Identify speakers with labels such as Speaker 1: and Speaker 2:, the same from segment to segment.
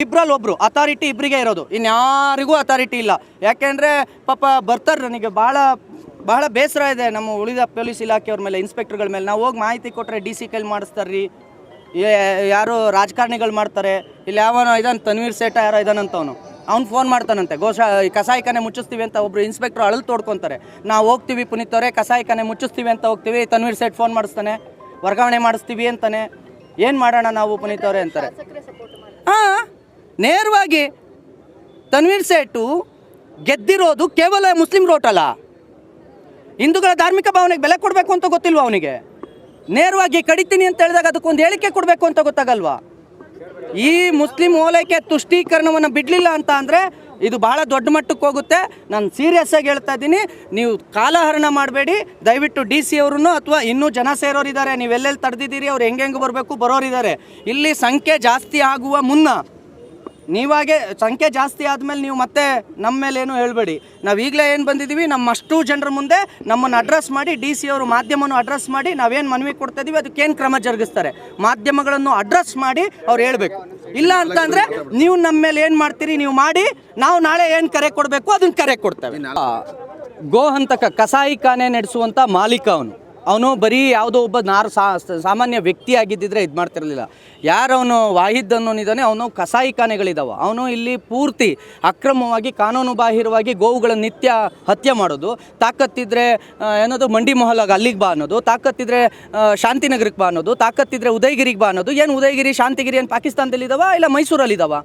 Speaker 1: ಇಬ್ಬರಲ್ಲಿ ಒಬ್ರು ಅಥಾರಿಟಿ ಇಬ್ಬರಿಗೆ ಇರೋದು, ಇನ್ಯಾರಿಗೂ ಅಥಾರಿಟಿ ಇಲ್ಲ. ಯಾಕೆಂದರೆ ಪಾಪ ಬರ್ತಾರೆ, ನನಗೆ ಭಾಳ ಬೇಸರ ಇದೆ ನಮ್ಮ ಉಳಿದ ಪೊಲೀಸ್ ಇಲಾಖೆಯವ್ರ ಮೇಲೆ, ಇನ್ಸ್ಪೆಕ್ಟರ್ಗಳ ಮೇಲೆ. ನಾವು ಹೋಗಿ ಮಾಹಿತಿ ಕೊಟ್ಟರೆ ಡಿ ಸಿ ಕೈಲಿ ಮಾಡಿಸ್ತಾರೆ ರೀ, ಯಾರು ರಾಜಕಾರಣಿಗಳು ಮಾಡ್ತಾರೆ. ಇಲ್ಲಿ ಯಾವನೋ ಇದಾನೆ ತನ್ವೀರ್ ಸೇಠ ಯಾರೋ ಇದಾನಂತವನು, ಅವ್ನು ಫೋನ್ ಮಾಡ್ತಾನಂತೆ, ಕಸಾಯಿಖಾನೆ ಮುಚ್ಚಿಸ್ತೀವಿ ಅಂತ ಒಬ್ರು ಇನ್ಸ್ಪೆಕ್ಟರ್ ಅಳಲು ತೋಡ್ಕೊತಾರೆ. ನಾವು ಹೋಗ್ತೀವಿ ಪುನೀತ್ ಅವರೇ, ಕಸಾಯಿಖಾನೆ ಮುಚ್ಚಿಸ್ತೀವಿ ಅಂತ ಹೋಗ್ತೀವಿ, ತನ್ವೀರ್ ಸೇಠ್ ಫೋನ್ ಮಾಡಿಸ್ತಾನೆ, ವರ್ಗಾವಣೆ ಮಾಡಿಸ್ತೀವಿ ಅಂತಾನೆ. ಏನು ಮಾಡೋಣ ನಾವು ಪುನೀತ್ ಅವರೇ ಅಂತಾರೆ. ಹಾಂ, ನೇರವಾಗಿ ತನ್ವೀರ್ ಸೇಠು ಗೆದ್ದಿರೋದು ಕೇವಲ ಮುಸ್ಲಿಂ ರೋಟ್ ಅಲ್ಲ, ಹಿಂದೂಗಳ ಧಾರ್ಮಿಕ ಭಾವನೆಗೆ ಬೆಲೆ ಕೊಡಬೇಕು ಅಂತ ಗೊತ್ತಿಲ್ವಾ ಅವನಿಗೆ? ನೇರವಾಗಿ ಕಡಿತೀನಿ ಅಂತ ಹೇಳಿದಾಗ ಅದಕ್ಕೊಂದು ಹೇಳಿಕೆ ಕೊಡಬೇಕು ಅಂತ ಗೊತ್ತಾಗಲ್ವಾ? ಈ ಮುಸ್ಲಿಂ ಓಲೈಕೆ ತುಷ್ಟೀಕರಣವನ್ನು ಬಿಡಲಿಲ್ಲ ಅಂತ ಅಂದರೆ ಇದು ಬಹಳ ದೊಡ್ಡ ಮಟ್ಟಕ್ಕೆ ಹೋಗುತ್ತೆ. ನಾನು ಸೀರಿಯಸ್ ಆಗಿ ಹೇಳ್ತಾ ಇದ್ದೀನಿ, ನೀವು ಕಾಲಹರಣ ಮಾಡಬೇಡಿ ದಯವಿಟ್ಟು. ಡಿ ಸಿ ಅವ್ರೂ ಅಥವಾ ಇನ್ನೂ ಜನ ಸೇರೋರಿದ್ದಾರೆ, ನೀವೆಲ್ಲೆಲ್ಲಿ ತಡೆದಿದ್ದೀರಿ, ಅವ್ರು ಹೆಂಗೆ ಬರಬೇಕು ಬರೋರಿದ್ದಾರೆ. ಇಲ್ಲಿ ಸಂಖ್ಯೆ ಜಾಸ್ತಿ ಆಗುವ ಮುನ್ನ ನೀವಾಗೆ ಸಂಖ್ಯೆ ಜಾಸ್ತಿ ಆದಮೇಲೆ ನೀವು ಮತ್ತೆ ನಮ್ಮ ಮೇಲೇನು ಹೇಳಬೇಡಿ. ನಾವು ಈಗಲೇ ಏನು ಬಂದಿದ್ದೀವಿ, ನಮ್ಮಷ್ಟು ಜನರ ಮುಂದೆ ನಮ್ಮನ್ನು ಅಡ್ರೆಸ್ ಮಾಡಿ, ಡಿ ಸಿ ಅವರು ಮಾಧ್ಯಮವನ್ನು ಅಡ್ರೆಸ್ ಮಾಡಿ ನಾವೇನು ಮನವಿ ಕೊಡ್ತಾ ಇದ್ದೀವಿ ಅದಕ್ಕೇನು ಕ್ರಮ ಜರುಗಿಸ್ತಾರೆ, ಮಾಧ್ಯಮಗಳನ್ನು ಅಡ್ರೆಸ್ ಮಾಡಿ ಅವ್ರು ಹೇಳಬೇಕು. ಇಲ್ಲ ಅಂತಂದರೆ ನೀವು ನಮ್ಮ ಮೇಲೆ ಏನು ಮಾಡ್ತೀರಿ ನೀವು ಮಾಡಿ, ನಾವು ನಾಳೆ ಏನು ಕರೆ ಕೊಡಬೇಕು ಅದನ್ನು ಕರೆ ಕೊಡ್ತೇವೆ. ಗೋಹಂತಕ ಕಸಾಯಿಖಾನೆ ನಡೆಸುವಂಥ ಮಾಲೀಕ ಅವನು ಬರೀ ಯಾವುದೋ ಒಬ್ಬ ಸಾಮಾನ್ಯ ವ್ಯಕ್ತಿ ಆಗಿದ್ದಿದ್ರೆ ಇದು ಮಾಡ್ತಿರಲಿಲ್ಲ. ಯಾರವನು ವಾಹಿದ್ ಅನ್ನೋನಿದ್ದಾನೆ, ಅವನು ಕಸಾಯಿಖಾನೆಗಳಿದ್ದಾವೆ. ಅವನು ಇಲ್ಲಿ ಪೂರ್ತಿ ಅಕ್ರಮವಾಗಿ ಕಾನೂನು ಬಾಹಿರವಾಗಿ ಗೋವುಗಳನ್ನು ನಿತ್ಯ ಹತ್ಯೆ ಮಾಡೋದು. ತಾಕತ್ತಿದ್ರೆ ಏನದು ಮಂಡಿ ಮೊಹಲಾಗ ಅಲ್ಲಿಗೆ ಬಾ ಅನ್ನೋದು, ತಾಕತ್ತಿದ್ರೆ ಶಾಂತಿನಗರಕ್ಕೆ ಬಾ ಅನ್ನೋದು, ತಾಕತ್ತಿದ್ರೆ ಉದಯಗಿರಿಗೆ ಬಾ ಅನ್ನೋದು. ಏನು ಉದಯಗಿರಿ ಶಾಂತಿಗಿರಿ ಏನು ಪಾಕಿಸ್ತಾನದಲ್ಲಿದ್ದಾವ ಇಲ್ಲ ಮೈಸೂರಲ್ಲಿದ್ದಾವ?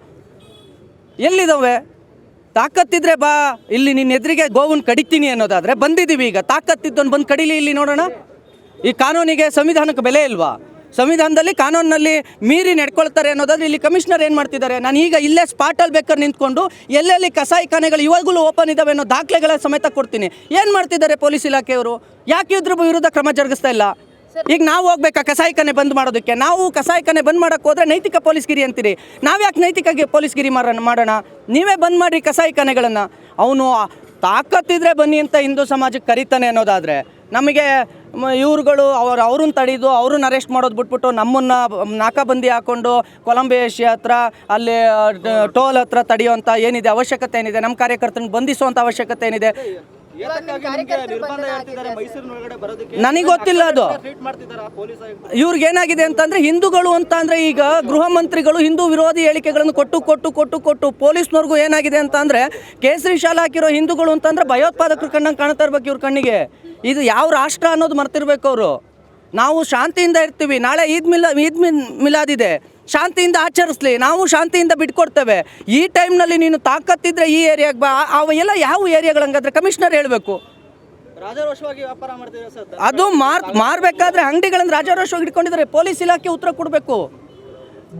Speaker 1: ಎಲ್ಲಿದ್ದಾವೆ? ತಾಕತ್ತಿದ್ರೆ ಬಾ, ಇಲ್ಲಿ ನಿನ್ನ ಎದುರಿಗೆ ಗೋವನ್ನು ಕಡಿತೀನಿ ಅನ್ನೋದಾದರೆ ಬಂದಿದ್ದೀವಿ. ಈಗ ತಾಕತ್ತಿದ್ದವನು ಬಂದು ಕಡಿಲಿ ಇಲ್ಲಿ ನೋಡೋಣ. ಈ ಕಾನೂನಿಗೆ ಸಂವಿಧಾನಕ್ಕೆ ಬೆಲೆ ಇಲ್ವಾ? ಸಂವಿಧಾನದಲ್ಲಿ ಕಾನೂನಿನಲ್ಲಿ ಮೀರಿ ನಡ್ಕೊಳ್ತಾರೆ ಅನ್ನೋದಾದ್ರೆ ಇಲ್ಲಿ ಕಮಿಷನರ್ ಏನು ಮಾಡ್ತಿದ್ದಾರೆ? ನಾನು ಈಗ ಇಲ್ಲೇ ಸ್ಪಾಟಲ್ಲಿ ಬೇಕಾದ್ರೆ ನಿಂತ್ಕೊಂಡು ಎಲ್ಲೆಲ್ಲಿ ಕಸಾಯಿಖಾನೆಗಳು ಇವಾಗಲೂ ಓಪನ್ ಇದ್ದಾವೆ ಅನ್ನೋ ದಾಖಲೆಗಳ ಸಮೇತ ಕೊಡ್ತೀನಿ. ಏನು ಮಾಡ್ತಿದ್ದಾರೆ ಪೊಲೀಸ್ ಇಲಾಖೆಯವರು? ಯಾಕೆ ಇದ್ರ ವಿರುದ್ಧ ಕ್ರಮ ಜರುಗಿಸ್ತಾ ಇಲ್ಲ? ಈಗ ನಾವು ಹೋಗ್ಬೇಕಾ ಕಸಾಯಿಖಾನೆ ಬಂದ್ ಮಾಡೋದಕ್ಕೆ? ನಾವು ಕಸಾಯಿಖಾನೆ ಬಂದ್ ಮಾಡೋಕ್ಕೆ ಹೋದರೆ ನೈತಿಕ ಪೊಲೀಸ್ಗಿರಿ ಅಂತೀರಿ. ನಾವು ಯಾಕೆ ನೈತಿಕ ಪೊಲೀಸ್ಗಿರಿ ಮಾಡೋಣ? ನೀವೇ ಬಂದ್ ಮಾಡಿರಿ ಕಸಾಯಿಖಾನೆಗಳನ್ನು. ಅವನು ತಾಕತ್ತಿದ್ರೆ ಬನ್ನಿ ಅಂತ ಹಿಂದೂ ಸಮಾಜಕ್ಕೆ ಕರೀತಾನೆ ಅನ್ನೋದಾದರೆ, ನಮಗೆ ಇವ್ರುಗಳು ಅವ್ರನ್ನ ತಡೆದು ಅವ್ರನ್ನ ಅರೆಸ್ಟ್ ಮಾಡೋದು ಬಿಟ್ಬಿಟ್ಟು ನಮ್ಮನ್ನು ನಾಕಾಬಂದಿ ಹಾಕ್ಕೊಂಡು ಕೊಲಂಬಿಯೇಶಿ ಹತ್ರ ಅಲ್ಲಿ ಟೋಲ್ ಹತ್ರ ತಡೆಯುವಂಥ ಏನಿದೆ ಅವಶ್ಯಕತೆ ಏನಿದೆ? ನಮ್ಮ ಕಾರ್ಯಕರ್ತನ ಬಂಧಿಸುವಂಥ ಅವಶ್ಯಕತೆ ಏನಿದೆ? ನನಗೆ ಗೊತ್ತಿಲ್ಲ ಅದು. ಇವ್ರಿಗೇನಾಗಿದೆ ಅಂತಂದ್ರೆ, ಹಿಂದೂಗಳು ಅಂತ ಅಂದ್ರೆ ಈಗ ಗೃಹ ಮಂತ್ರಿಗಳು ಹಿಂದೂ ವಿರೋಧಿ ಹೇಳಿಕೆಗಳನ್ನು ಕೊಟ್ಟು ಪೊಲೀಸ್ನವ್ರಿಗೂ ಏನಾಗಿದೆ ಅಂತ ಅಂದ್ರೆ, ಕೇಸರಿ ಶಾಲೆ ಹಾಕಿರೋ ಹಿಂದೂಗಳು ಅಂತಂದ್ರೆ ಭಯೋತ್ಪಾದಕರು ಕಣ್ಣಂಗೆ ಕಾಣ್ತಾ ಇರ್ಬೇಕು ಇವ್ರ ಕಣ್ಣಿಗೆ. ಇದು ಯಾವ ರಾಷ್ಟ್ರ ಅನ್ನೋದು ಮರ್ತಿರ್ಬೇಕು ಅವರು. ನಾವು ಶಾಂತಿಯಿಂದ ಇರ್ತೀವಿ. ನಾಳೆ ಈದ್ ಮಿಲಾದ್ ಇದೆ, ಶಾಂತಿಯಿಂದ ಆಚರಿಸ್ಲಿ, ನಾವು ಶಾಂತಿಯಿಂದ ಬಿಟ್ಕೊಡ್ತೇವೆ. ಈ ಟೈಮ್ನಲ್ಲಿ ನೀನು ತಾಕತ್ತಿದ್ರೆ ಈ ಏರಿಯಾಗೆ ಬಾ. ಅವೆಲ್ಲ ಯಾವ ಏರಿಯಾಗಳಂಗಾದ್ರೆ ಕಮಿಷನರ್ ಹೇಳಬೇಕು. ರಾಜಾರೋಷವಾಗಿ ವ್ಯಾಪಾರ ಮಾಡ್ತಿದ್ದಾರೆ ಸರ್. ಅದು ಮಾರಬೇಕಾದ್ರೆ ಅಂಗಡಿಗಳನ್ನು ರಾಜಾರೋಷವಾಗಿ ಇಟ್ಕೊಂಡಿದ್ದಾರೆ. ಪೊಲೀಸ್ ಇಲಾಖೆ ಉತ್ತರ ಕೊಡಬೇಕು,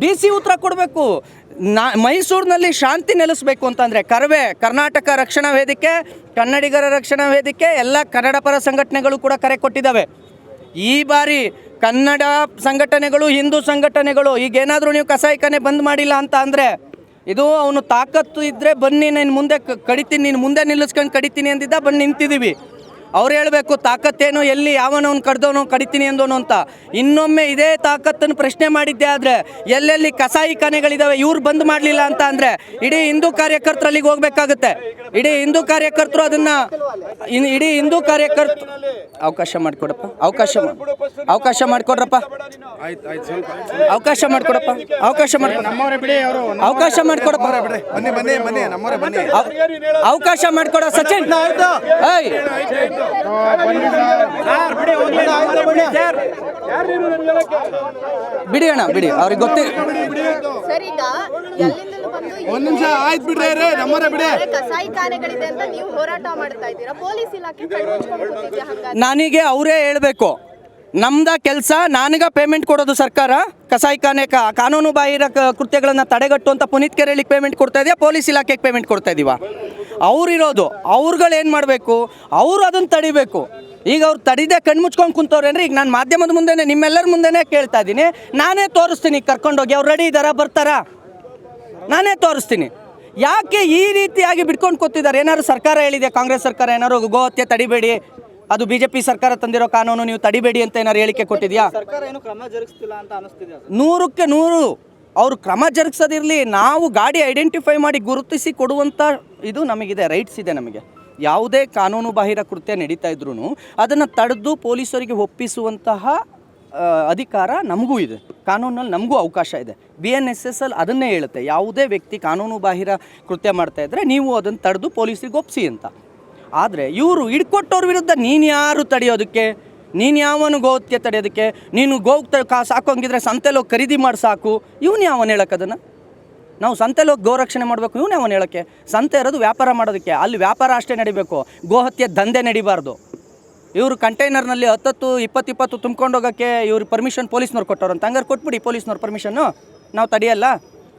Speaker 1: ಡಿ ಸಿ ಉತ್ತರ ಕೊಡಬೇಕು. ಮೈಸೂರಿನಲ್ಲಿ ಶಾಂತಿ ನೆಲೆಸಬೇಕು ಅಂತಂದರೆ ಕರ್ನಾಟಕ ರಕ್ಷಣಾ ವೇದಿಕೆ, ಕನ್ನಡಿಗರ ರಕ್ಷಣಾ ವೇದಿಕೆ, ಎಲ್ಲ ಕನ್ನಡ ಪರ ಸಂಘಟನೆಗಳು ಕೂಡ ಕರೆ ಕೊಟ್ಟಿದ್ದಾವೆ. ಈ ಬಾರಿ ಕನ್ನಡ ಸಂಘಟನೆಗಳು, ಹಿಂದೂ ಸಂಘಟನೆಗಳು ಈಗೇನಾದರೂ ನೀವು ಕಸಾಯಿಖಾನೆ ಬಂದ್ ಮಾಡಿಲ್ಲ ಅಂತ ಅಂದರೆ, ಇದು ಅವನು ತಾಕತ್ತು ಇದ್ದರೆ ಬನ್ನಿ, ನಾನು ಮುಂದೆ ಕಡಿತೀನಿ, ನೀನು ಮುಂದೆ ನಿಲ್ಲಿಸ್ಕೊಂಡು ಕಡಿತೀನಿ ಅಂದಿದ್ದ, ಬಂದು ನಿಂತಿದ್ದೀವಿ. ಅವ್ರು ಹೇಳಬೇಕು ತಾಕತ್ತೇನು, ಎಲ್ಲಿ ಯಾವನವನು ಕಡ್ದವನು ಕಡಿತೀನಿ ಅಂದೋನು ಅಂತ. ಇನ್ನೊಮ್ಮೆ ಇದೇ ತಾಕತ್ತನ್ನು ಪ್ರಶ್ನೆ ಮಾಡಿದ್ದೆ ಆದರೆ, ಎಲ್ಲೆಲ್ಲಿ ಕಸಾಯಿಖಾನೆಗಳಿದ್ದಾವೆ ಇವ್ರು ಬಂದ್ ಮಾಡಲಿಲ್ಲ ಅಂತ ಅಂದರೆ ಇಡೀ ಹಿಂದೂ ಕಾರ್ಯಕರ್ತರು ಅಲ್ಲಿಗೆ ಹೋಗ್ಬೇಕಾಗುತ್ತೆ. ಇಡೀ ಹಿಂದೂ ಕಾರ್ಯಕರ್ತರು ಅದನ್ನು ಇಡೀ ಹಿಂದೂ ಕಾರ್ಯಕರ್ತರು ಅವಕಾಶ ಮಾಡಿಕೊಡಪ್ಪ, ಅವಕಾಶ ಮಾಡಿಕೊಡ್ರಪ್ಪ, ಅವಕಾಶ ಮಾಡಿಕೊಡಪ್ಪ, ಅವಕಾಶ ಮಾಡಿಕೊಡಪ್ಪ, ಅವಕಾಶ ಮಾಡಿಕೊಡ ಸಚಿನ್. ಬಿಡಿ ಅಣ್ಣ, ಬಿಡಿ, ಅವ್ರಿಗೆ ಗೊತ್ತಿಲ್ಲ.
Speaker 2: ಒಂದ್ ನಿಮಿಷ ಆಯ್ತು ಬಿಡ್ರಿ, ನಮ್ಮರ ಬಿಡಿ.
Speaker 1: ನನಗೆ ಅವರೇ ಹೇಳ್ಬೇಕು, ನಮ್ದ ಕೆಲಸ. ನನಗ ಪೇಮೆಂಟ್ ಕೊಡೋದು ಸರ್ಕಾರ. ಕಸಾಯಿಖಾನೆ ಕಾನೂನು ಬಾಹಿರ ಕೃತ್ಯಗಳನ್ನು ತಡೆಗಟ್ಟುವಂಥ ಪುನೀತ್ ಕೆರೆಳಿಗೆ ಪೇಮೆಂಟ್ ಕೊಡ್ತಾ ಇದೆಯಾ, ಪೊಲೀಸ್ ಇಲಾಖೆಗೆ ಪೇಮೆಂಟ್ ಕೊಡ್ತಾ ಇದೀವ? ಅವ್ರಿರೋದು, ಅವ್ರುಗಳು ಏನು ಮಾಡಬೇಕು, ಅವರು ಅದನ್ನು ತಡಿಬೇಕು. ಈಗ ಅವ್ರು ತಡಿದೆ ಕಣ್ಮುಚ್ಕೊಂಡು ಕುಂತವ್ರೆ ಅಂದರೆ, ಈಗ ನಾನು ಮಾಧ್ಯಮದ ಮುಂದೆನೇ ನಿಮ್ಮೆಲ್ಲರ ಮುಂದೆನೇ ಕೇಳ್ತಾ ಇದ್ದೀನಿ. ನಾನೇ ತೋರಿಸ್ತೀನಿ ಕರ್ಕೊಂಡೋಗಿ, ಅವ್ರು ರೆಡಿ ಇದ್ದಾರಾ, ಬರ್ತಾರಾ? ನಾನೇ ತೋರಿಸ್ತೀನಿ. ಯಾಕೆ ಈ ರೀತಿಯಾಗಿ ಬಿಟ್ಕೊಂಡು ಕೂತಿದ್ದಾರೆ? ಏನಾದ್ರು ಸರ್ಕಾರ ಹೇಳಿದೆ, ಕಾಂಗ್ರೆಸ್ ಸರ್ಕಾರ ಏನಾದ್ರು ಗೋಹತ್ಯೆ ತಡಿಬೇಡಿ, ಅದು ಬಿಜೆಪಿ ಸರ್ಕಾರ ತಂದಿರೋ ಕಾನೂನು, ನೀವು ತಡಿಬೇಡಿ ಅಂತ ಏನಾದ್ರು ಹೇಳಿಕೆ ಕೊಟ್ಟಿದ್ಯಾ?
Speaker 3: ಸರ್ಕಾರ ಏನು ಕ್ರಮ ಜರುಗಿಸ್ತಿಲ್ಲ ಅಂತ ಅನಿಸ್ತಿದೆ.
Speaker 1: 100ಕ್ಕೆ 100 ಅವರು ಕ್ರಮ ಜರುಗಿಸೋದಿರಲಿ, ನಾವು ಗಾಡಿ ಐಡೆಂಟಿಫೈ ಮಾಡಿ ಗುರುತಿಸಿ ಕೊಡುವಂಥ ಇದು ನಮಗಿದೆ, ರೈಟ್ಸ್ ಇದೆ ನಮಗೆ. ಯಾವುದೇ ಕಾನೂನು ಬಾಹಿರ ಕೃತ್ಯ ನಡೀತಾ ಇದ್ರೂ ಅದನ್ನು ತಡೆದು ಪೊಲೀಸರಿಗೆ ಒಪ್ಪಿಸುವಂತಹ ಅಧಿಕಾರ ನಮಗೂ ಇದೆ, ಕಾನೂನಲ್ಲಿ ನಮಗೂ ಅವಕಾಶ ಇದೆ. BNSS ಅದನ್ನೇ ಹೇಳುತ್ತೆ, ಯಾವುದೇ ವ್ಯಕ್ತಿ ಕಾನೂನು ಬಾಹಿರ ಕೃತ್ಯ ಮಾಡ್ತಾಯಿದ್ರೆ ನೀವು ಅದನ್ನು ತಡೆದು ಪೊಲೀಸರಿಗೆ ಒಪ್ಪಿಸಿ ಅಂತ. ಆದರೆ ಇವರು ಹಿಡ್ಕೊಟ್ಟವ್ರ ವಿರುದ್ಧ ನೀನು ಯಾರು ತಡೆಯೋದಕ್ಕೆ, ನೀನು ಯಾವನು ಗೋಹತ್ಯೆ ತಡೆಯೋದಕ್ಕೆ? ನೀನು ಸಾಕೋಂಗಿದ್ರೆ ಸಂತೆಲಿ ಹೋಗಿ ಖರೀದಿ ಮಾಡಿ ಸಾಕು. ಇವನು ಯಾವನು ಹೇಳಕ್ಕೆ ಅದನ್ನು? ನಾವು ಸಂತೆಲಿ ಹೋಗಿ ಗೋರಕ್ಷಣೆ ಮಾಡಬೇಕು, ಇವನು ಯಾವನು ಹೇಳೋಕ್ಕೆ? ಸಂತೆ ಇರೋದು ವ್ಯಾಪಾರ ಮಾಡೋದಕ್ಕೆ, ಅಲ್ಲಿ ವ್ಯಾಪಾರ ಅಷ್ಟೇ ನಡಿಬೇಕು, ಗೋಹತ್ಯೆ ದಂಧೆ ನಡಿಬಾರ್ದು. ಇವರು ಕಂಟೈನರ್ನಲ್ಲಿ 10-20 ತುಂಬ್ಕೊಂಡು ಹೋಗೋಕ್ಕೆ ಇವ್ರು ಪರ್ಮಿಷನ್ ಪೊಲೀಸ್ನವ್ರು ಕೊಟ್ಟವ್ರು ಅಂತ. ಹಂಗಾರೆ ಕೊಟ್ಬಿಡಿ ಪೊಲೀಸ್ನವ್ರು ಪರ್ಮಿಷನ್ನು, ನಾವು ತಡೆಯಲ್ಲ.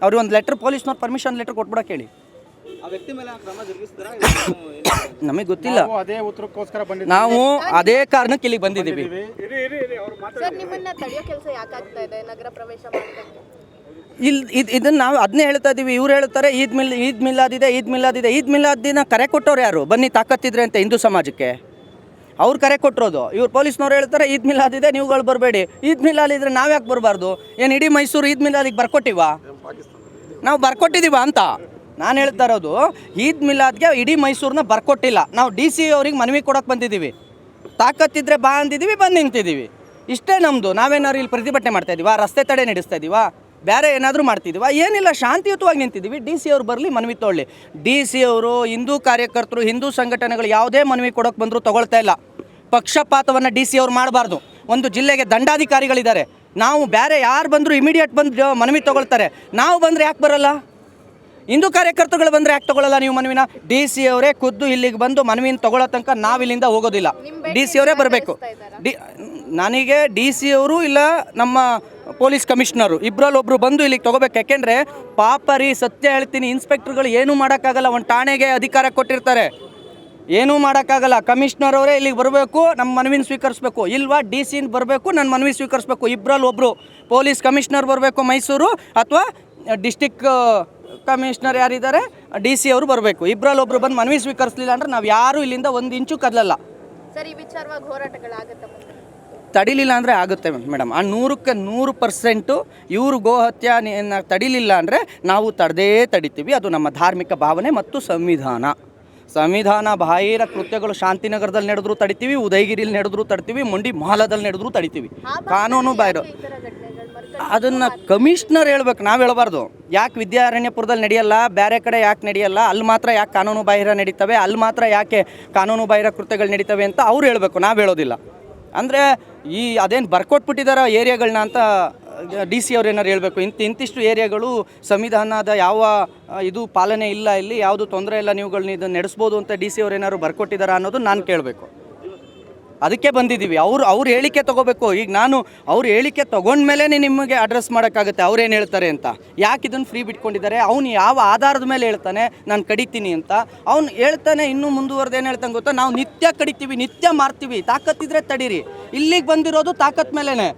Speaker 1: ಅವ್ರಿಗೆ ಒಂದು ಲೆಟ್ರ್, ಪೊಲೀಸ್ನವ್ರು ಪರ್ಮಿಷನ್ ಲೆಟ್ರ್ ಕೊಟ್ಬಿಡಕ್ಕೆ ಹೇಳಿ. ನಮಗೆ ಗೊತ್ತಿಲ್ಲ,
Speaker 2: ಅದೇ ಉತ್ತರಕ್ಕೋಸ್ಕರ
Speaker 1: ನಾವು ಅದೇ ಕಾರಣಕ್ಕೆ ಇಲ್ಲಿಗೆ ಬಂದಿದ್ದೀವಿ. ಇದನ್ನು ನಾವು ಅದನ್ನೇ ಹೇಳ್ತಾ ಇದ್ದೀವಿ. ಇವ್ರು ಹೇಳ್ತಾರೆ ಈದ್ ಮಿಲಾದ್ ದಿನ ಕರೆ ಕೊಟ್ಟವ್ರು ಯಾರು? ಬನ್ನಿ ತಾಕತ್ತಿದ್ರೆ ಅಂತ ಹಿಂದೂ ಸಮಾಜಕ್ಕೆ ಅವ್ರು ಕರೆ ಕೊಟ್ಟಿರೋದು. ಇವ್ರು ಪೊಲೀಸ್ನವ್ರು ಹೇಳ್ತಾರೆ ಈದ್ ಮಿಲಾದ್ ಇದೆ, ನೀವುಗಳು ಬರಬೇಡಿ. ಈದ್ ಮಿಲಾದ್ ಇದ್ರೆ ನಾವು ಯಾಕೆ ಬರಬಾರ್ದು? ಏನು ಇಡೀ ಮೈಸೂರು ಈದ್ ಮಿಲಾದಿಗೆ ಬರ್ಕೊಟ್ಟಿವಾ? ನಾವು ಬರ್ಕೊಟ್ಟಿದ್ದೀವ ಅಂತ ನಾನು ಹೇಳ್ತಾ ಇರೋದು. ಈದ್ ಮಿಲಾದ್ಗೆ ಇಡೀ ಮೈಸೂರನ್ನ ಬರ್ಕೊಟ್ಟಿಲ್ಲ. ನಾವು DC ಅವ್ರಿಗೆ ಮನವಿ ಕೊಡೋಕೆ ಬಂದಿದ್ದೀವಿ. ತಾಕತ್ತಿದ್ರೆ ಬಾ ಅಂದಿದ್ದೀವಿ, ಬಂದು ನಿಂತಿದ್ದೀವಿ. ಇಷ್ಟೇ ನಮ್ಮದು. ನಾವೇನಾದ್ರು ಇಲ್ಲಿ ಪ್ರತಿಭಟನೆ ಮಾಡ್ತಾಯಿದ್ದೀವ? ರಸ್ತೆ ತಡೆ ನಡೆಸ್ತಾ ಇದ್ದೀವ? ಬೇರೆ ಏನಾದರೂ ಮಾಡ್ತಿದ್ದೀವ? ಏನಿಲ್ಲ, ಶಾಂತಿಯುತವಾಗಿ ನಿಂತಿದ್ದೀವಿ. DC ಅವ್ರು ಬರಲಿ, ಮನವಿ ತೊಗೊಳ್ಳಿ. DC ಅವರು, ಹಿಂದೂ ಕಾರ್ಯಕರ್ತರು, ಹಿಂದೂ ಸಂಘಟನೆಗಳು ಯಾವುದೇ ಮನವಿ ಕೊಡೋಕೆ ಬಂದರೂ ತೊಗೊಳ್ತಾ ಇಲ್ಲ. ಪಕ್ಷಪಾತವನ್ನು DC ಅವ್ರು ಮಾಡಬಾರ್ದು. ಒಂದು ಜಿಲ್ಲೆಗೆ ದಂಡಾಧಿಕಾರಿಗಳಿದ್ದಾರೆ. ನಾವು ಬೇರೆ ಯಾರು ಬಂದರೂ ಇಮಿಡಿಯೇಟ್ ಬಂದು ಮನವಿ ತೊಗೊಳ್ತಾರೆ. ನಾವು ಬಂದರೆ ಯಾಕೆ ಬರೋಲ್ಲ? ಹಿಂದೂ ಕಾರ್ಯಕರ್ತರುಗಳು ಬಂದರೆ ಯಾಕೆ ತೊಗೊಳ್ಳಲ್ಲ ನೀವು ಮನವಿನ? DC ಅವರೇ ಖುದ್ದು ಇಲ್ಲಿಗೆ ಬಂದು ಮನವಿನ ತೊಗೊಳ್ಳೋ ತನಕ ನಾವಿಲ್ಲಿಂದ ಹೋಗೋದಿಲ್ಲ. DC ಅವರೇ ಬರಬೇಕು. ನನಗೆ DC ಅವರು ಇಲ್ಲ ನಮ್ಮ ಪೊಲೀಸ್ ಕಮಿಷನರು ಇಬ್ಬರಲ್ಲಿ ಒಬ್ಬರು ಬಂದು ಇಲ್ಲಿಗೆ ತೊಗೋಬೇಕು. ಯಾಕೆಂದರೆ ಪಾಪ ರೀ, ಸತ್ಯ ಹೇಳ್ತೀನಿ, ಇನ್ಸ್ಪೆಕ್ಟರ್ಗಳು ಏನೂ ಮಾಡೋಕ್ಕಾಗಲ್ಲ. ಒಂದು ಠಾಣೆಗೆ ಅಧಿಕಾರ ಕೊಟ್ಟಿರ್ತಾರೆ, ಏನೂ ಮಾಡೋಕ್ಕಾಗಲ್ಲ. ಕಮಿಷನರ್ ಅವರೇ ಇಲ್ಲಿಗೆ ಬರಬೇಕು, ನಮ್ಮ ಮನವಿನ ಸ್ವೀಕರಿಸಬೇಕು. ಇಲ್ವಾ DC ಬರಬೇಕು, ನನ್ನ ಮನವಿ ಸ್ವೀಕರಿಸಬೇಕು. ಇಬ್ಬರಲ್ಲಿ ಒಬ್ಬರು ಪೊಲೀಸ್ ಕಮಿಷನರ್ ಬರಬೇಕು ಮೈಸೂರು, ಅಥವಾ ಡಿಸ್ಟಿಕ್ ಕಮಿಷನರ್ ಯಾರಿದ್ದಾರೆ DC ಅವರು ಬರಬೇಕು. ಇಬ್ಬರಲ್ಲಿ ಒಬ್ಬರು ಬಂದು ಮನವಿ ಸ್ವೀಕರಿಸಲಿಲ್ಲ ಅಂದರೆ ನಾವು ಯಾರೂ ಇಲ್ಲಿಂದ ಒಂದು ಇಂಚು ಕದಲಲ್ಲ.
Speaker 3: ಸರ್, ಈ ವಿಚಾರವಾಗಿ ಹೋರಾಟಗಳಾಗುತ್ತೆ,
Speaker 1: ತಡಿಲಿಲ್ಲ ಅಂದರೆ ಆಗುತ್ತೆ ಮೇಡಮ್. ಆ 100% ಇವರು ಗೋಹತ್ಯೆಯನ್ನು ತಡಿಲಿಲ್ಲ ಅಂದರೆ ನಾವು ತಡಿತೀವಿ. ಅದು ನಮ್ಮ ಧಾರ್ಮಿಕ ಭಾವನೆ ಮತ್ತು ಸಂವಿಧಾನ ಬಾಹಿರ ಕೃತ್ಯಗಳು ಶಾಂತಿನಗರದಲ್ಲಿ ನಡೆದ್ರು ತಡಿತೀವಿ, ಉದಯಗಿರಿಯಲ್ಲಿ ನಡೆದ್ರು ತಡಿತೀವಿ, ಮಂಡಿ ಮಹಲದಲ್ಲಿ ನಡೆದ್ರು ತಡಿತೀವಿ. ಕಾನೂನು ಬಾಹಿರ ಅದನ್ನು ಕಮಿಷನರ್ ಹೇಳ್ಬೇಕು, ನಾವು ಹೇಳಬಾರ್ದು. ಯಾಕೆ ವಿದ್ಯಾರಣ್ಯಪುರದಲ್ಲಿ ನಡೆಯಲ್ಲ, ಬೇರೆ ಕಡೆ ಯಾಕೆ ನಡೆಯಲ್ಲ, ಅಲ್ಲಿ ಮಾತ್ರ ಯಾಕೆ ಕಾನೂನು ಬಾಹಿರ ನಡೀತವೆ, ಅಲ್ಲಿ ಮಾತ್ರ ಯಾಕೆ ಕಾನೂನು ಬಾಹಿರ ಕೃತ್ಯಗಳು ನಡೀತವೆ ಅಂತ ಅವ್ರು ಹೇಳಬೇಕು, ನಾವು ಹೇಳೋದಿಲ್ಲ. ಅಂದರೆ ಅದೇನು ಬರ್ಕೊಟ್ಬಿಟ್ಟಿದ್ದಾರೆ ಏರಿಯಾಗಳನ್ನ ಅಂತ DC ಅವ್ರು ಏನಾರು ಹೇಳಬೇಕು. ಇಂತಿಷ್ಟು ಏರಿಯಾಗಳು ಸಂವಿಧಾನದ ಯಾವ ಇದು ಪಾಲನೆ ಇಲ್ಲ, ಇಲ್ಲಿ ಯಾವುದು ತೊಂದರೆ ಇಲ್ಲ, ನೀವುಗಳನ್ನ ಇದನ್ನು ನಡೆಸ್ಬೋದು ಅಂತ DC ಅವ್ರು ಏನಾದ್ರು ಬರ್ಕೊಟ್ಟಿದ್ದಾರೆ ಅನ್ನೋದು ನಾನು ಕೇಳಬೇಕು. ಅದಕ್ಕೆ ಬಂದಿದ್ದೀವಿ. ಅವ್ರು ಹೇಳಿಕೆ ತೊಗೋಬೇಕು. ಈಗ ನಾನು ಅವ್ರು ಹೇಳಿಕೆ ತೊಗೊಂಡ್ಮೇಲೆ ನಿಮಗೆ ಅಡ್ರೆಸ್ ಮಾಡೋಕ್ಕಾಗುತ್ತೆ ಅವ್ರೇನು ಹೇಳ್ತಾರೆ ಅಂತ. ಯಾಕೆ ಇದನ್ನು ಫ್ರೀ ಬಿಟ್ಕೊಂಡಿದ್ದಾರೆ, ಅವ್ನು ಯಾವ ಆಧಾರದ ಮೇಲೆ ಹೇಳ್ತಾನೆ ನಾನು ಕಡಿತೀನಿ ಅಂತ. ಅವ್ನು ಹೇಳ್ತಾನೆ, ಇನ್ನೂ ಮುಂದುವರೆದು ಏನು ಹೇಳ್ತಾನೆ ಗೊತ್ತಾ, ನಾವು ನಿತ್ಯ ಕಡಿತೀವಿ, ನಿತ್ಯ ಮಾರ್ತೀವಿ, ತಾಕತ್ತಿದ್ರೆ ತಡೀರಿ. ಇಲ್ಲಿಗೆ ಬಂದಿರೋದು ತಾಕತ್ ಮೇಲೇ.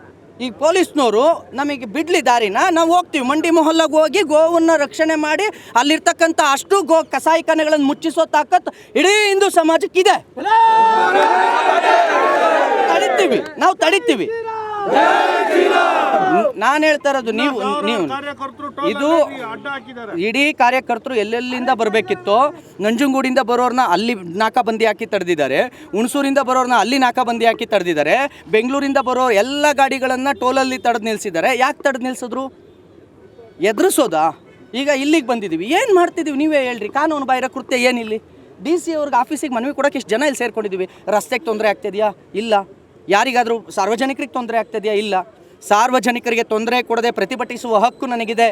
Speaker 1: ಈಗ ಪೊಲೀಸ್ನವರು ನಮಗೆ ಬಿಡ್ಲಿ ದಾರಿನ, ನಾವು ಹೋಗ್ತೀವಿ ಮಂಡಿ ಮೊಹಲ್ಲಾಗ ಹೋಗಿ ಗೋವನ್ನು ರಕ್ಷಣೆ ಮಾಡಿ ಅಲ್ಲಿರ್ತಕ್ಕಂಥ ಅಷ್ಟು ಕಸಾಯಿಖಾನೆಗಳನ್ನು ಮುಚ್ಚಿಸೋ ತಾಕತ್ ಇಡೀ ಹಿಂದೂ ಸಮಾಜಕ್ಕಿದೆ. ನಾವು ತಡಿತೀವಿ. ನಾನು ಹೇಳ್ತಾ ಇರೋದು, ನೀವು ಇದು ಇಡೀ ಕಾರ್ಯಕರ್ತರು ಎಲ್ಲೆಲ್ಲಿಂದ ಬರಬೇಕಿತ್ತೋ, ನಂಜನಗೂಡಿಂದ ಬರೋರನ್ನ ಅಲ್ಲಿ ನಾಕಾಬಂದಿ ಹಾಕಿ ತಡೆದಿದ್ದಾರೆ, ಹುಣಸೂರಿಂದ ಬರೋರನ್ನ ಅಲ್ಲಿ ನಾಕಾಬಂದಿ ಹಾಕಿ ತಡೆದಿದ್ದಾರೆ, ಬೆಂಗಳೂರಿಂದ ಬರೋ ಎಲ್ಲ ಗಾಡಿಗಳನ್ನು ಟೋಲಲ್ಲಿ ತಡೆದು ನಿಲ್ಲಿಸಿದ್ದಾರೆ. ಯಾಕೆ ತಡೆದು ನಿಲ್ಲಿಸಿದ್ರು? ಎದುರಿಸೋದಾ? ಈಗ ಇಲ್ಲಿಗೆ ಬಂದಿದ್ದೀವಿ, ಏನು ಮಾಡ್ತಿದ್ದೀವಿ ನೀವೇ ಹೇಳ್ರಿ. ಕಾನೂನು ಬಾಹಿರ ಕೃತ್ಯ ಏನಿಲ್ಲಿ? DC ಅವ್ರಿಗೆ ಆಫೀಸಿಗೆ ಮನವಿ ಕೊಡೋಕೆ ಇಷ್ಟು ಜನ ಇಲ್ಲಿ ಸೇರ್ಕೊಂಡಿದ್ದೀವಿ. ರಸ್ತೆಗೆ ತೊಂದರೆ ಆಗ್ತಿದೆಯಾ? ಇಲ್ಲ. ಯಾರಿಗಾದರೂ ಸಾರ್ವಜನಿಕರಿಗೆ ತೊಂದರೆ ಆಗ್ತಿದೆಯಾ? ಇಲ್ಲ. ಸಾರ್ವಜನಿಕರಿಗೆ ತೊಂದರೆ ಕೊಡದೆ ಪ್ರತಿಭಟಿಸುವ ಹಕ್ಕು ನನಗಿದೆ,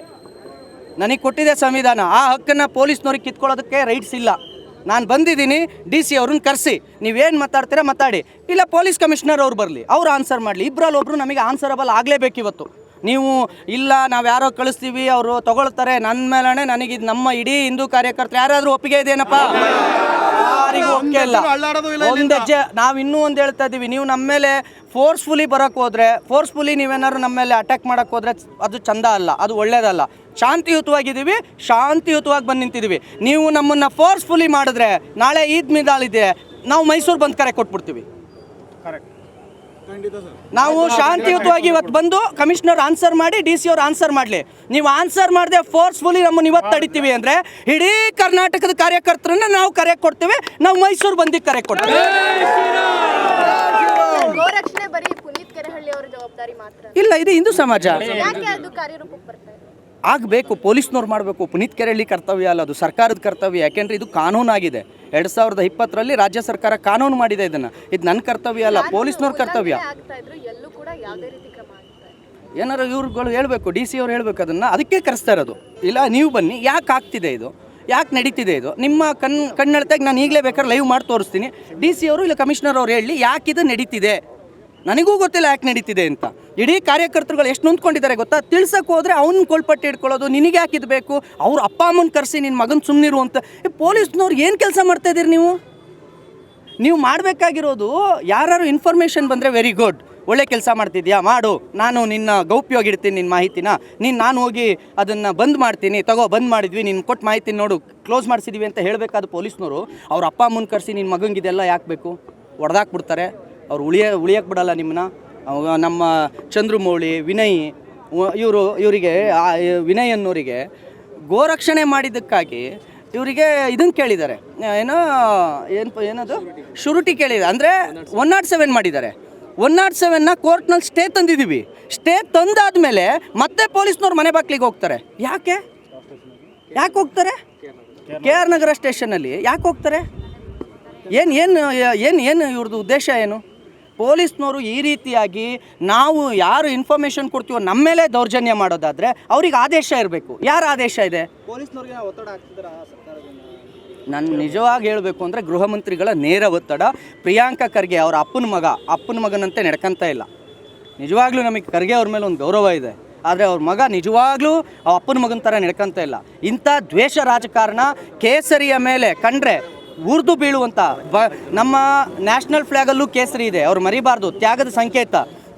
Speaker 1: ನನಗೆ ಕೊಟ್ಟಿದೆ ಸಂವಿಧಾನ. ಆ ಹಕ್ಕನ್ನು ಪೊಲೀಸ್ನವ್ರಿಗೆ ಕಿತ್ಕೊಳ್ಳೋದಕ್ಕೆ ರೈಟ್ಸ್ ಇಲ್ಲ. ನಾನು ಬಂದಿದ್ದೀನಿ, DC ಅವ್ರನ್ನ ಕರೆಸಿ, ನೀವೇನು ಮಾತಾಡ್ತೀರಾ ಮಾತಾಡಿ, ಇಲ್ಲ ಪೊಲೀಸ್ ಕಮಿಷನರ್ ಅವ್ರು ಬರಲಿ, ಅವ್ರು ಆನ್ಸರ್ ಮಾಡಲಿ. ಇಬ್ಬರಲ್ಲಿ ಒಬ್ಬರು ನಮಗೆ ಆನ್ಸರಬಲ್ ಆಗಲೇಬೇಕು ಇವತ್ತು. ನೀವು ಇಲ್ಲ ನಾವು ಯಾರೋ ಕಳಿಸ್ತೀವಿ ಅವರು ತಗೊಳ್ತಾರೆ ನನ್ನ ಮೇಲೇ, ನನಗೆ ನಮ್ಮ ಇಡೀ ಹಿಂದೂ ಕಾರ್ಯಕರ್ತರು ಯಾರಾದರೂ ಒಪ್ಪಿಗೆ ಇದೆಯೇನಪ್ಪ? ಯಾರಿಗೂ ಒಪ್ಪಿಗೆ ಇಲ್ಲ. ಒಂದು ಹೆಜ್ಜೆ ನಾವು ಇನ್ನೂ ಒಂದು ಹೇಳ್ತಾ ಇದ್ದೀವಿ, ನೀವು ನಮ್ಮ ಮೇಲೆ ಫೋರ್ಸ್ಫುಲಿ ಬರೋಕ್ಕೆ ಹೋದರೆ, ಫೋರ್ಸ್ಫುಲಿ ನೀವೇನಾದ್ರು ನಮ್ಮ ಮೇಲೆ ಅಟ್ಯಾಕ್ ಮಾಡೋಕ್ಕೆ ಹೋದರೆ ಅದು ಚಂದ ಅಲ್ಲ, ಅದು ಒಳ್ಳೇದಲ್ಲ. ಶಾಂತಿಯುತವಾಗಿದ್ದೀವಿ, ಶಾಂತಿಯುತವಾಗಿ ಬಂದು ನಿಂತಿದ್ದೀವಿ. ನೀವು ನಮ್ಮನ್ನು ಫೋರ್ಸ್ಫುಲಿ ಮಾಡಿದ್ರೆ ನಾಳೆ ಈದ್ ಮಿಲಾದ್ ಇದೆ, ನಾವು ಮೈಸೂರು ಬಂದು ಕರೆ ಕೊಟ್ಬಿಡ್ತೀವಿ.
Speaker 2: ಕರೆಕ್ಟ್.
Speaker 1: ನಾವು ಶಾಂತಿಯುತವಾಗಿ ಇವತ್ತು ಬಂದು ಕಮಿಷನರ್ ಆನ್ಸರ್ ಮಾಡಿ ಡಿ ಸಿ ಅವ್ರು ಆನ್ಸರ್ ಮಾಡಲಿ. ನೀವು ಆನ್ಸರ್ ಮಾಡದೆ ಫೋರ್ಸ್ಫುಲಿ ನಮ್ಮನ್ನು ಇವತ್ತು ತಡಿತೀವಿ ಅಂದರೆ ಇಡೀ ಕರ್ನಾಟಕದ ಕಾರ್ಯಕರ್ತರನ್ನ ನಾವು ಕರೆ ಕೊಡ್ತೀವಿ. ನಾವು ಮೈಸೂರು ಬಂದಿಗೆ ಕರೆ ಕೊಡ್ತೀವಿ.
Speaker 3: ಗೋರಕ್ಷಣೆ ಬರೀ ಪುನೀತ್ ಕೆರೆಹಳ್ಳಿ ಅವರ ಜವಾಬ್ದಾರಿ ಮಾತ್ರ
Speaker 1: ಇಲ್ಲ, ಇದು ಹಿಂದೂ ಸಮಾಜ
Speaker 3: ಯಾಕೆ ಅದು ಕಾರ್ಯರೂಪಕ್ಕೆ ಬರ್ತಾ ಇದೆ?
Speaker 1: ಆಗಬೇಕು, ಪೊಲೀಸ್ನವ್ರು ಮಾಡಬೇಕು. ಪುನೀತ್ ಕೆರೆಹಳ್ಳಿ ಕರ್ತವ್ಯ ಅಲ್ಲ, ಅದು ಸರ್ಕಾರದ ಕರ್ತವ್ಯ. ಯಾಕೆಂದರೆ ಇದು ಕಾನೂನಾಗಿದೆ. 2020 ರಾಜ್ಯ ಸರ್ಕಾರ ಕಾನೂನು ಮಾಡಿದೆ ಇದನ್ನು. ಇದು ನನ್ನ ಕರ್ತವ್ಯ ಅಲ್ಲ, ಪೊಲೀಸ್ನವ್ರ ಕರ್ತವ್ಯ.
Speaker 3: ಆಗ್ತಾ ಇದ್ರು ಎಲ್ಲೂ ಕೂಡ ಯಾವುದೇ ರೀತಿ ಕ್ರಮ ಆಗ್ತಾ ಇಲ್ಲ.
Speaker 1: ಏನಾರು ಇವ್ರುಗಳು ಹೇಳಬೇಕು, ಡಿ ಸಿ ಅವ್ರು ಹೇಳಬೇಕು ಅದನ್ನು. ಅದಕ್ಕೆ ಕರೆಸ್ತಾ ಇರೋದು. ಇಲ್ಲ, ನೀವು ಬನ್ನಿ, ಯಾಕೆ ಆಗ್ತಿದೆ ಇದು, ಯಾಕೆ ನಡೀತಿದೆ ಇದು, ನಿಮ್ಮ ಕಣ್ಣೆಳ್ತಾಗ ನಾನು ಈಗಲೇ ಬೇಕಾದ್ರೆ ಲೈವ್ ಮಾಡಿ ತೋರಿಸ್ತೀನಿ. ಡಿ ಸಿ ಅವರು ಇಲ್ಲ ಕಮಿಷನರ್ ಅವ್ರು ಹೇಳಿ ಯಾಕೆ ಇದು ನಡೀತಿದೆ. ನನಗೂ ಗೊತ್ತಿಲ್ಲ ಯಾಕೆ ನಡೀತಿದೆ ಅಂತ. ಇಡೀ ಕಾರ್ಯಕರ್ತರುಗಳು ಎಷ್ಟು ನೊಂದ್ಕೊಂಡಿದ್ದಾರೆ ಗೊತ್ತಾ. ತಿಳ್ಸಕ್ಕೆ ಹೋದರೆ ಅವ್ನ ಕೊಳ್ಪಟ್ಟು ಇಟ್ಕೊಳ್ಳೋದು, ನಿನಗೆ ಯಾಕೆ ಇದು ಬೇಕು, ಅವ್ರ ಅಪ್ಪ ಅಮ್ಮನ ಕರೆಸಿ ನಿನ್ನ ಮಗನ ಸುಮ್ಮನಿರು ಅಂತ. ಪೊಲೀಸ್ನವ್ರು ಏನು ಕೆಲಸ ಮಾಡ್ತಾಯಿದ್ದೀರಿ ನೀವು ಮಾಡಬೇಕಾಗಿರೋದು. ಯಾರು ಇನ್ಫಾರ್ಮೇಷನ್ ಬಂದರೆ ವೆರಿ ಗುಡ್, ಒಳ್ಳೆ ಕೆಲಸ ಮಾಡ್ತಿದ್ಯಾ ಮಾಡು, ನಾನು ನಿನ್ನ ಗೌಪ್ಯವಾಗಿಡ್ತೀನಿ ನಿನ್ನ ಮಾಹಿತಿನ, ನಾನು ಹೋಗಿ ಅದನ್ನು ಬಂದ್ ಮಾಡ್ತೀನಿ, ತಗೋ ಬಂದ್ ಮಾಡಿದ್ವಿ, ನೀನು ಕೊಟ್ಟು ಮಾಹಿತಿ ನೋಡು ಕ್ಲೋಸ್ ಮಾಡಿಸಿದ್ವಿ ಅಂತ ಹೇಳಬೇಕಾದ ಪೊಲೀಸ್ನವರು ಅವ್ರ ಅಪ್ಪ ಅಮ್ಮನ ಕರೆಸಿ ನಿನ್ನ ಮಗಂಗಿದೆಲ್ಲ ಯಾಕೆ ಬೇಕು, ಹೊಡೆದಾಕ್ಬಿಡ್ತಾರೆ. ಅವ್ರು ಉಳಿಯಕ್ಕೆ ಬಿಡಲ್ಲ ನಿಮ್ಮನ್ನ. ನಮ್ಮ ಚಂದ್ರಮೌಳಿ, ವಿನಯ್ ಇವರಿಗೆ ವಿನಯ್ ಅನ್ನೋರಿಗೆ ಗೋರಕ್ಷಣೆ ಮಾಡಿದ್ದಕ್ಕಾಗಿ ಇವರಿಗೆ ಇದನ್ನು ಕೇಳಿದ್ದಾರೆ, ಏನದು ಶೂರಿಟಿ ಕೇಳಿದ್ದಾರೆ. ಅಂದರೆ 107 ಮಾಡಿದ್ದಾರೆ. 107ನ ಕೋರ್ಟ್ನಲ್ಲಿ ಸ್ಟೇ ತಂದಿದ್ದೀವಿ. ಸ್ಟೇ ತಂದಾದ್ಮೇಲೆ ಮತ್ತೆ ಪೊಲೀಸ್ನವ್ರು ಮನೆ ಬಾಗಿಲಿಗೆ ಹೋಗ್ತಾರೆ. ಯಾಕೆ ಹೋಗ್ತಾರೆ? KR ನಗರ ಸ್ಟೇಷನಲ್ಲಿ ಯಾಕೆ ಹೋಗ್ತಾರೆ? ಏನು ಇವ್ರದ್ದು ಉದ್ದೇಶ ಏನು? ಪೊಲೀಸ್ನವರು ಈ ರೀತಿಯಾಗಿ ನಾವು ಯಾರು ಇನ್ಫಾರ್ಮೇಷನ್ ಕೊಡ್ತೀವೋ ನಮ್ಮ ಮೇಲೆ ದೌರ್ಜನ್ಯ ಮಾಡೋದಾದರೆ ಅವ್ರಿಗೆ ಆದೇಶ ಇರಬೇಕು. ಯಾರ ಆದೇಶ ಇದೆ?
Speaker 4: ಪೊಲೀಸ್ನವ್ರಿಗೆ ಒತ್ತಡ ಆಗ್ತಿದ್ದಾರೆ ಸರ್ಕಾರದಿಂದ.
Speaker 1: ನಾನು ನಿಜವಾಗಿ ಹೇಳಬೇಕು ಅಂದರೆ ಗೃಹ ಮಂತ್ರಿಗಳ ನೇರ ಒತ್ತಡ. ಪ್ರಿಯಾಂಕಾ ಖರ್ಗೆ ಅವರ ಅಪ್ಪನ ಮಗನಂತೆ ನಡ್ಕೊಂತ ಇಲ್ಲ. ನಿಜವಾಗ್ಲೂ ನಮಗೆ ಖರ್ಗೆ ಅವ್ರ ಮೇಲೆ ಒಂದು ಗೌರವ ಇದೆ, ಆದರೆ ಅವ್ರ ಮಗ ನಿಜವಾಗ್ಲೂ ಅಪ್ಪನ ಮಗನ ಥರ ನಡ್ಕೊಂತ ಇಲ್ಲ. ಇಂಥ ದ್ವೇಷ ರಾಜಕಾರಣ ಕೇಸರಿಯ ಮೇಲೆ ಕಂಡ್ರೆ ಉರ್ದು ಬೀಳುವಂಥ ನಮ್ಮ ನ್ಯಾಷನಲ್ ಫ್ಲ್ಯಾಗಲ್ಲೂ ಕೇಸರಿ ಇದೆ, ಅವ್ರು ಮರಿಬಾರ್ದು, ತ್ಯಾಗದ ಸಂಕೇತ.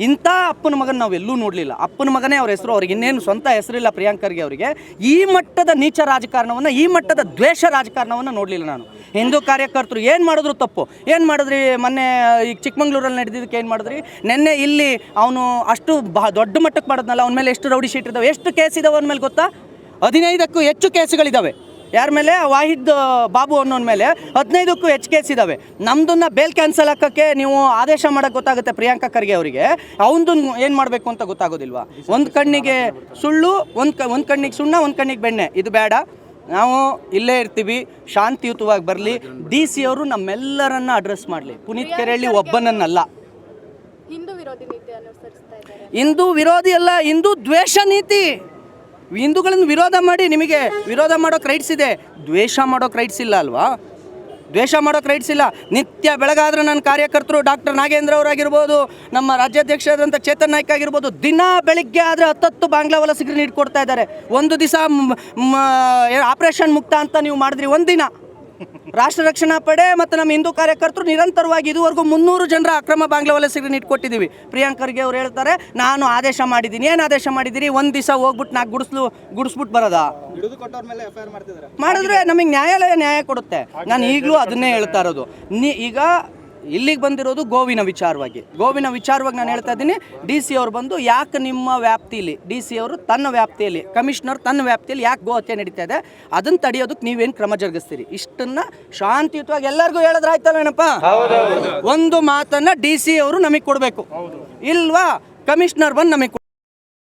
Speaker 1: ಇಂಥ ಅಪ್ಪನ ಮಗನ ನಾವು ಎಲ್ಲೂ ನೋಡಲಿಲ್ಲ. ಅಪ್ಪನ ಮಗನೇ ಅವ್ರ ಹೆಸರು, ಅವ್ರಿಗೆ ಇನ್ನೇನು ಸ್ವಂತ ಹೆಸರಿಲ್ಲ ಪ್ರಿಯಾಂಕರ್ಗೆ ಅವರಿಗೆ. ಈ ಮಟ್ಟದ ನೀಚ ರಾಜಕಾರಣವನ್ನು, ಈ ಮಟ್ಟದ ದ್ವೇಷ ರಾಜಕಾರಣವನ್ನು ನೋಡಲಿಲ್ಲ ನಾನು. ಹಿಂದೂ ಕಾರ್ಯಕರ್ತರು ಏನು ಮಾಡಿದ್ರು ತಪ್ಪು. ಏನು ಮಾಡಿದ್ರಿ ಮೊನ್ನೆ ಈಗ ಚಿಕ್ಕಮಂಗ್ಳೂರಲ್ಲಿ ನಡೆದಿದ್ದಕ್ಕೆ ಏನು ಮಾಡಿದ್ರಿ? ನೆನ್ನೆ ಇಲ್ಲಿ ಅವನು ಅಷ್ಟು ದೊಡ್ಡ ಮಟ್ಟಕ್ಕೆ ಮಾಡಿದ್ನಲ್ಲ, ಅವನ ಮೇಲೆ ಎಷ್ಟು ರೌಡಿ ಶೀಟ್ ಇದ್ದಾವೆ, ಎಷ್ಟು ಕೇಸ್ ಇದಾವೆ ಅವನ ಮೇಲೆ ಗೊತ್ತಾ? 15ಕ್ಕೂ ಹೆಚ್ಚು ಕೇಸುಗಳಿದ್ದಾವೆ. ಯಾರ ಮೇಲೆ? ವಾಹಿದ್ ಬಾಬು ಅನ್ನೋನ ಮೇಲೆ 15ಕ್ಕೂ ಹೆಚ್ಚು ಕೇಸ್ ಇದ್ದಾವೆ. ನಮ್ಮದನ್ನು ಬೇಲ್ ಕ್ಯಾನ್ಸಲ್ ಹಾಕೋಕ್ಕೆ ನೀವು ಆದೇಶ ಮಾಡೋಕ್ಕೆ ಗೊತ್ತಾಗುತ್ತೆ ಪ್ರಿಯಾಂಕಾ ಖರ್ಗೆ ಅವರಿಗೆ. ಅವನದನ್ನು ಏನು ಮಾಡಬೇಕು ಅಂತ ಗೊತ್ತಾಗೋದಿಲ್ವಾ? ಒಂದು ಕಣ್ಣಿಗೆ ಸುಳ್ಳು, ಒಂದು ಕಣ್ಣಿಗೆ ಸುಣ್ಣ, ಒಂದು ಕಣ್ಣಿಗೆ ಬೆಣ್ಣೆ. ಇದು ಬೇಡ. ನಾವು ಇಲ್ಲೇ ಇರ್ತೀವಿ, ಶಾಂತಿಯುತವಾಗಿ ಬರಲಿ. ಡಿ ಸಿ ಅವರು ನಮ್ಮೆಲ್ಲರನ್ನ ಅಡ್ರೆಸ್ ಮಾಡಲಿ, ಪುನೀತ್ ಕೆರೆಹಳ್ಳಿ ಒಬ್ಬನನ್ನಲ್ಲ.
Speaker 3: ಹಿಂದೂ ವಿರೋಧಿ ನೀತಿ ಅನುಸರಿಸ್ತಾ ಇದ್ದಾರೆ.
Speaker 1: ಹಿಂದೂ ವಿರೋಧಿ ಅಲ್ಲ, ಹಿಂದೂ ದ್ವೇಷ ನೀತಿ. ಹಿಂದೂಗಳನ್ನು ವಿರೋಧ ಮಾಡಿ ನಿಮಗೆ ವಿರೋಧ ಮಾಡೋಕ್ಕೆ ರೈಟ್ಸ್ ಇದೆ, ದ್ವೇಷ ಮಾಡೋಕ್ಕೆ ರೈಟ್ಸ್ ಇಲ್ಲ ಅಲ್ವಾ? ದ್ವೇಷ ಮಾಡೋಕ್ಕೆ ರೈಟ್ಸ್ ಇಲ್ಲ. ನಿತ್ಯ ಬೆಳಗಾದ್ರೆ ನನ್ನ ಕಾರ್ಯಕರ್ತರು ಡಾಕ್ಟರ್ ನಾಗೇಂದ್ರ ಅವರಾಗಿರ್ಬೋದು, ನಮ್ಮ ರಾಜ್ಯಾಧ್ಯಕ್ಷರಾದಂಥ ಚೇತನ್ ನಾಯ್ಕ ಆಗಿರ್ಬೋದು, ದಿನ ಬೆಳಿಗ್ಗೆ ಆದರೆ 10 ಬಾಂಗ್ಲಾ ವಲಸಿಗರು ನೀಡ್ಕೊಡ್ತಾ ಇದ್ದಾರೆ. ಒಂದು ದಿವಸ ಆಪರೇಷನ್ ಮುಕ್ತ ಅಂತ ನೀವು ಮಾಡಿದ್ರಿ. ಒಂದಿನ ರಾಷ್ಟ್ರ ರಕ್ಷಣಾ ಪಡೆ ಮತ್ತು ನಮ್ಮ ಹಿಂದೂ ಕಾರ್ಯಕರ್ತರು ನಿರಂತರವಾಗಿ ಇದುವರೆಗೂ 300 ಜನರ ಅಕ್ರಮ ಬಾಂಗ್ಲಾ ವಲಸಿಗರು ಇಟ್ಕೊಟ್ಟಿದ್ದೀವಿ. ಪ್ರಿಯಾಂಕರ್ಗೆ ಅವ್ರು ಹೇಳ್ತಾರೆ ನಾನು ಆದೇಶ ಮಾಡಿದ್ದೀನಿ. ಏನು ಆದೇಶ ಮಾಡಿದ್ದೀರಿ? ಒಂದು ದಿವಸ ಹೋಗ್ಬಿಟ್ಟು 4 ಗುಡಿಸ್ಬಿಟ್ಟು ಬರೋದಾ?
Speaker 4: ಹಿಡಿದು ಕೊಟ್ಟವ್ರ ಮೇಲೆ FIR ಮಾಡ್ತಿದ್ದಾರೆ.
Speaker 1: ಮಾಡಿದ್ರೆ ನಮಗೆ ನ್ಯಾಯ ಕೊಡುತ್ತೆ. ನಾನು ಈಗಲೂ ಅದನ್ನೇ ಹೇಳ್ತಾ ಇರೋದು. ಈಗ ಇಲ್ಲಿಗೆ ಬಂದಿರೋದು ಗೋವಿನ ವಿಚಾರವಾಗಿ ನಾನು ಹೇಳ್ತಾ ಇದ್ದೀನಿ. ಡಿ ಸಿ ಅವ್ರು ಬಂದು ಯಾಕೆ ನಿಮ್ಮ ವ್ಯಾಪ್ತಿಯಲ್ಲಿ, ಡಿ ಸಿ ಅವರು ತನ್ನ ವ್ಯಾಪ್ತಿಯಲ್ಲಿ, ಕಮಿಷನರ್ ತನ್ನ ವ್ಯಾಪ್ತಿಯಲ್ಲಿ ಯಾಕೆ ಗೋ ಹತ್ಯೆ ನಡೀತಾ ಇದೆ ಅದನ್ನು ತಡೆಯೋದಕ್ಕೆ ನೀವೇನು ಕ್ರಮ ಜರುಗಿಸ್ತೀರಿ? ಇಷ್ಟನ್ನು ಶಾಂತಿಯುತವಾಗಿ ಎಲ್ಲರಿಗೂ ಹೇಳಿದ್ರೆ ಆಯ್ತಲ್ವೇನಪ್ಪ? ಒಂದು ಮಾತನ್ನು ಡಿ ಸಿ ಅವರು ನಮಗೆ ಕೊಡಬೇಕು, ಇಲ್ವಾ ಕಮಿಷನರ್ ಬಂದು ನಮಗೆ